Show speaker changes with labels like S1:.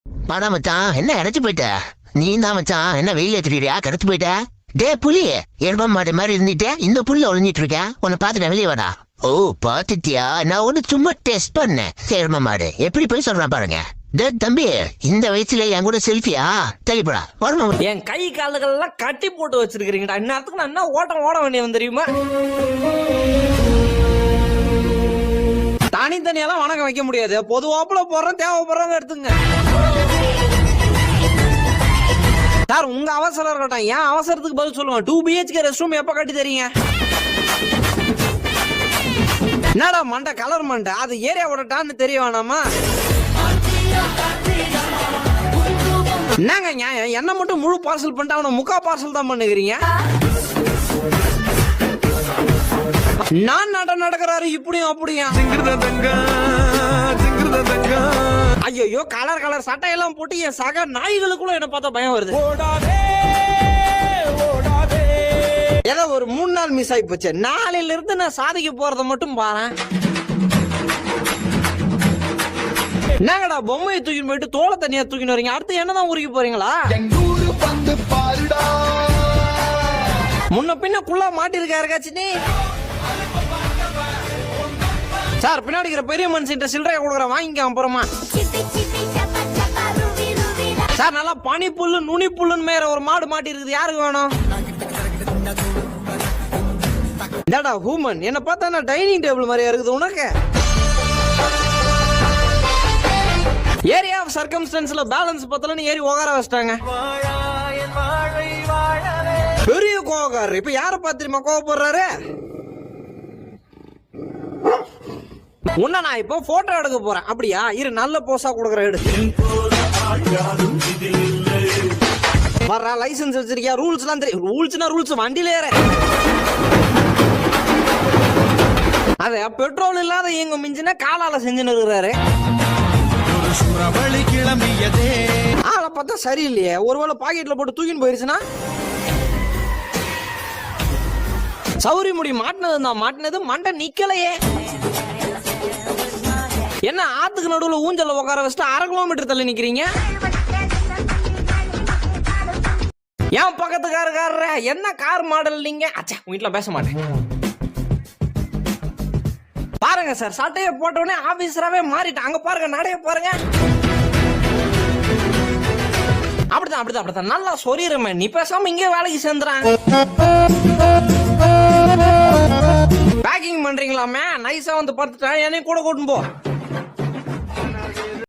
S1: பாடா மச்சான், என்ன இடைச்சு போயிட்ட? நீ தான் மச்சான், என்ன வெயில் ஏற்றியா கருத்து போயிட்ட? டே புலி, எரும மாடு மாதிரி இருந்துட்டு இந்த புல்ல ஒளிஞ்சிட்டு இருக்க. உன்னை பார்த்துட்டு வெளியே வாடா. ஓ பாத்துட்டியா? நான் ஒண்ணு சும்மா டெஸ்ட் பண்ணேன். எரும மாடு எப்படி போய் சொல்றான் பாருங்க. டே தம்பி, இந்த வயசுல என் கூட செல்ஃபியா? தெளிப்படா வரணும்.
S2: என் கை கால்கள் எல்லாம் கட்டி போட்டு வச்சிருக்கீங்கடா. இந்நேரத்துக்கு நான் என்ன ஓட்டம் ஓட வேண்டியவன் தெரியுமா? தனித்தனியெல்லாம் வணக்கம் வைக்க முடியாது. பொதுவாப்புல போடுறோம், தேவைப்படுறவங்க எடுத்துங்க. சார் உங்க அவசரம் இருக்கட்டும், ஏன் அவசரத்துக்கு பதில் சொல்லுங்க. 2 BHK ரெஸ்ட் ரூம் எப்ப கட்டி தரீங்க? என்னடா மண்டை கலர் மண்டை, அது ஏரியாவோட டான்னு தெரிய வேணாமா? என்னங்க நியாயம்? என்ன மட்டும் முழு பார்சல் பண்ணிட்டு அவனை முக்கா பார்சல் தான் பண்ணுகிறீங்க. நான் நடக்கிறாரு இப்படியும் அப்படியும். ஐயோ கலர் கலர் சட்டையெல்லாம் போட்டு என் சக நாய்களுக்குள்ள என்ன பார்த்தா பயம் வருது. ஏதோ ஒரு 3 நாள் மிஸ் ஆகி போச்சு. நாளையில இருந்து நான் சாதிக்க போறத மட்டும் பாரு. என்னங்கடா பொம்மையை தூக்கிட்டு போயிட்டு தோலை தனியா தூக்கிட்டு வரீங்க? அடுத்து என்னதான் உருகி போறீங்களா? முன்ன பின்ன குள்ளா மாட்டிருக்காருக்காச்சு. சார் பின்னாடி இருக்கிற பெரிய மனுஷன் சில்லறையா கொடுக்குற வாங்கிக்க அப்புறமா. சார் நல்லா பனி புல்லு நுனி புல்லுன்னு மேல ஒரு மாடு மாட்டி இருக்குது. யாருக்கு வேணும்? என்னடா ஹூமன், என்ன பார்த்தா டைனிங் டேபிள் மாதிரியா இருக்குது உனக்கு? ஏரியா ஆஃப் சர்க்கம்ஸ்டன்ஸ்ல பேலன்ஸ் பத்தலன்னு ஏறி உகார வச்சிட்டாங்க. பெரிய கோவக்காரர். இப்ப யார பாத்திரமா கோவப்படுறாரு? உன்ன நான் இப்போ போட்டோ எடுக்க போறேன். அப்படியா? இரு நல்ல போஸா கொடுக்குற எடு. வர்ற லைசன்ஸ் வச்சிருக்கியா? ரூல்ஸ் எல்லாம் தெரியும். ரூல்ஸ்னா ரூல்ஸ். வண்டியில ஏற அத பெட்ரோல் இல்லாத எங்க மிஞ்சினா காலால செஞ்சுன்னு இருக்கிறாரு. ஆளை பார்த்தா சரியில்லையே. ஒருவேளை பாக்கெட்ல போட்டு தூக்கின்னு போயிருச்சுன்னா? சௌரி முடி மாட்டினது தான் மாட்டினது, மண்டை நிக்கலையே. என்ன ஆத்துக்கு நடுவுல ஊஞ்சல உட்கார வச்சுட்டு 1/2 கிலோமீட்டர் தள்ளி நிக்கிறீங்க? ஏன் பக்கத்துக்காரர் என்ன கார் மாடல் நீங்க? அச்சா வீட்டுல பேச மாட்டேன். பாருங்க சார், சட்டையை போட்டோடனே ஆபீசராவே மாறிட்டேன். அங்க பாருங்க, நடைய பாருங்க. அப்படிதான் நல்லா சொரியுறமே. நீ பேசாம இங்கே வேலைக்கு சேர்ந்துறாங்க. பேக்கிங் பண்றீங்களாமே? நைஸா வந்து பார்த்துட்டேன். என்னையும் கூட கூட்டின்னு போ.